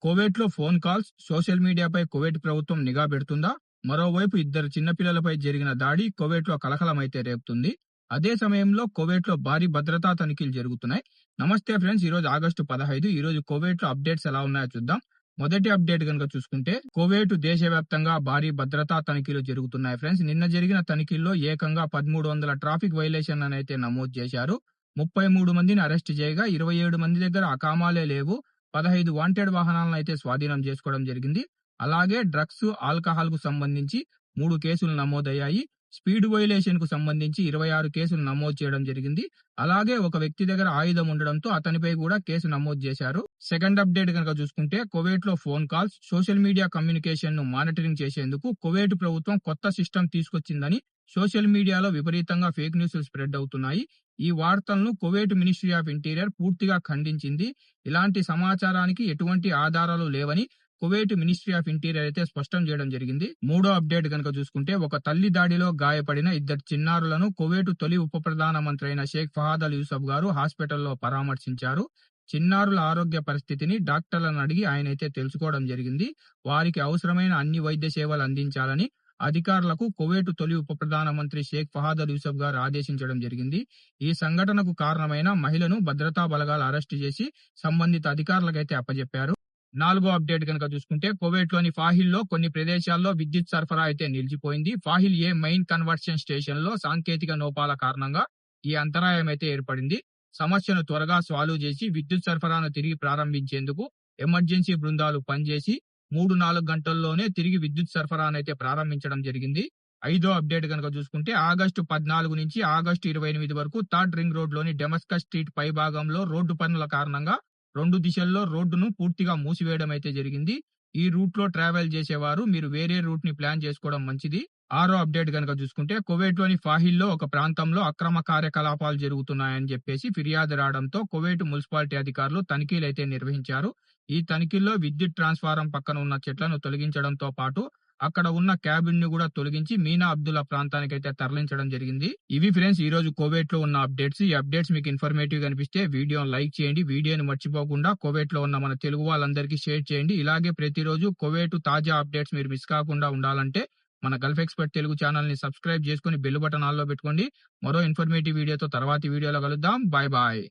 కువైట్‌లో phone calls, social మీడియాపై Kuwait ప్రభుత్వం నిఘా పెడుతుందా? మరోవైపు ఇద్దరు చిన్నపిల్లలపై జరిగిన దాడి కువైట్‌లో కలకలమైతే రేపుతుంది. అదే సమయంలో కువైట్‌లో భారీ భద్రతా తనిఖీలు జరుగుతున్నాయి. నమస్తే ఫ్రెండ్స్, ఈరోజు ఆగస్టు 15. ఈరోజు కువైట్‌లో అప్డేట్స్ ఎలా ఉన్నాయో చూద్దాం. మొదటి అప్డేట్ గనుక చూసుకుంటే, కువైట్ దేశవ్యాప్తంగా భారీ భద్రతా తనిఖీలు జరుగుతున్నాయి ఫ్రెండ్స్. నిన్న జరిగిన తనిఖీల్లో ఏకంగా 1300 ట్రాఫిక్ వైలేషన్లనైతే నమోదు చేశారు. 33 మందిని అరెస్ట్ చేయగా 27 మంది దగ్గర అకామాలే లేవు. 15 వాంటెడ్ వాహనాలనైతే స్వాధీనం చేసుకోవడం జరిగింది. అలాగే డ్రగ్స్, ఆల్కహాల్‌కు సంబంధించి 3 కేసులు నమోదయ్యాయి. స్పీడ్ వయలేషన్ కు సంబంధించి 26 కేసులు నమోదు చేయడం జరిగింది. అలాగే ఒక వ్యక్తి దగ్గర ఆయుధం ఉండడంతో అతనిపై కూడా కేసు నమోదు చేశారు. సెకండ్ అప్డేట్ కనుక చూసుకుంటే, కువైట్‌లో phone calls, social media communication ను మానిటరింగ్ చేసేందుకు కువైట్ ప్రభుత్వం కొత్త సిస్టమ్ తీసుకొచ్చిందని సోషల్ మీడియాలో విపరీతంగా ఫేక్ న్యూస్ స్ప్రెడ్ అవుతున్నాయి. ఈ వార్తలను కువైట్ మినిస్ట్రీ ఆఫ్ ఇంటీరియర్ పూర్తిగా ఖండించింది. ఇలాంటి సమాచారానికి ఎటువంటి ఆధారాలు లేవని కువైట్ మినిస్ట్రీ ఆఫ్ ఇంటీరియర్ అయితే స్పష్టం చేయడం జరిగింది. మూడో అప్డేట్ కనుక చూసుకుంటే, ఒక తల్లి దాడిలో గాయపడిన ఇద్దరు చిన్నారులను కువైట్ తొలి ఉప ప్రధానమంత్రి అయిన షేక్ ఫహాద్ అల్ యూసఫ్ గారు హాస్పిటల్లో పరామర్శించారు. చిన్నారుల ఆరోగ్య పరిస్థితిని డాక్టర్లను అడిగి ఆయనైతే తెలుసుకోవడం జరిగింది. వారికి అవసరమైన అన్ని వైద్య సేవలు అందించాలని అధికారులకు కువైట్ తొలి ఉప ప్రధానమంత్రి షేక్ ఫహాద్ అల్ యూసఫ్ గారు ఆదేశించడం జరిగింది. ఈ సంఘటనకు కారణమైన మహిళను భద్రతా బలగాలు అరెస్టు చేసి సంబంధిత అధికారులకైతే అప్పజెప్పారు. నాలుగో అప్డేట్ కనుక చూసుకుంటే, కువైట్‌లోని ఫాహిల్లో కొన్ని ప్రదేశాల్లో విద్యుత్ సరఫరా అయితే నిలిచిపోయింది. ఫాహిల్ ఏ మెయిన్ కన్వర్షన్ స్టేషన్ లో సాంకేతిక లోపాల కారణంగా ఈ అంతరాయం అయితే ఏర్పడింది. సమస్యను త్వరగా సాల్వ్ చేసి విద్యుత్ సరఫరాను తిరిగి ప్రారంభించేందుకు ఎమర్జెన్సీ బృందాలు పనిచేసి 3-4 గంటల్లోనే తిరిగి విద్యుత్ సరఫరానైతే ప్రారంభించడం జరిగింది. ఐదో అప్డేట్ కనుక చూసుకుంటే, ఆగస్టు 14 నుంచి ఆగస్టు 28 వరకు థర్డ్ రింగ్ రోడ్ లోని డెమస్కస్ స్ట్రీట్ పై భాగంలో రోడ్డు పనుల కారణంగా 2 దిశల్లో రోడ్డును పూర్తిగా మూసివేయడం అయితే జరిగింది. ఈ రూట్ లో ట్రావెల్ చేసేవారు మీరు వేరే రూట్ ని ప్లాన్ చేసుకోవడం మంచిది. ఆరో అప్డేట్ కనుక చూసుకుంటే, కువైట్ లోని ఫాహిల్లో ఒక ప్రాంతంలో అక్రమ కార్యకలాపాలు జరుగుతున్నాయని చెప్పేసి ఫిర్యాదు రావడంతో కువైట్ మున్సిపాలిటీ అధికారులు తనిఖీలైతే నిర్వహించారు. ఈ తనిఖీల్లో విద్యుత్ ట్రాన్స్ఫారం పక్కన ఉన్న చెట్లను తొలగించడంతో పాటు అక్కడ ఉన్న క్యాబిన్ ను కూడా తొలగించి మీనా అబ్దుల్లా ప్రాంతానికైతే తరలించడం జరిగింది. ఇవి ఫ్రెండ్స్ ఈ రోజు కువైట్ లో ఉన్న అప్డేట్స్. ఈ అప్డేట్స్ మీకు ఇన్ఫర్మేటివ్ గా అనిపిస్తే వీడియోని లైక్ చేయండి. వీడియోని మర్చిపోకుండా కువైట్ లో ఉన్న మన తెలుగు వాళ్ళందరికీ షేర్ చేయండి. ఇలాగే ప్రతిరోజు కువైట్ తాజా అప్డేట్స్ మీరు మిస్ కాకుండా ఉండాలంటే మన గల్ఫ్ ఎక్స్పర్ట్ తెలుగు ఛానల్ ని సబ్స్క్రైబ్ చేసుకుని బెల్ బటన్ ఆల్లో పెట్టుకోండి. మరో ఇన్ఫర్మేటివ్ వీడియోతో తర్వాతి వీడియోలో కలుద్దాం. Bye bye.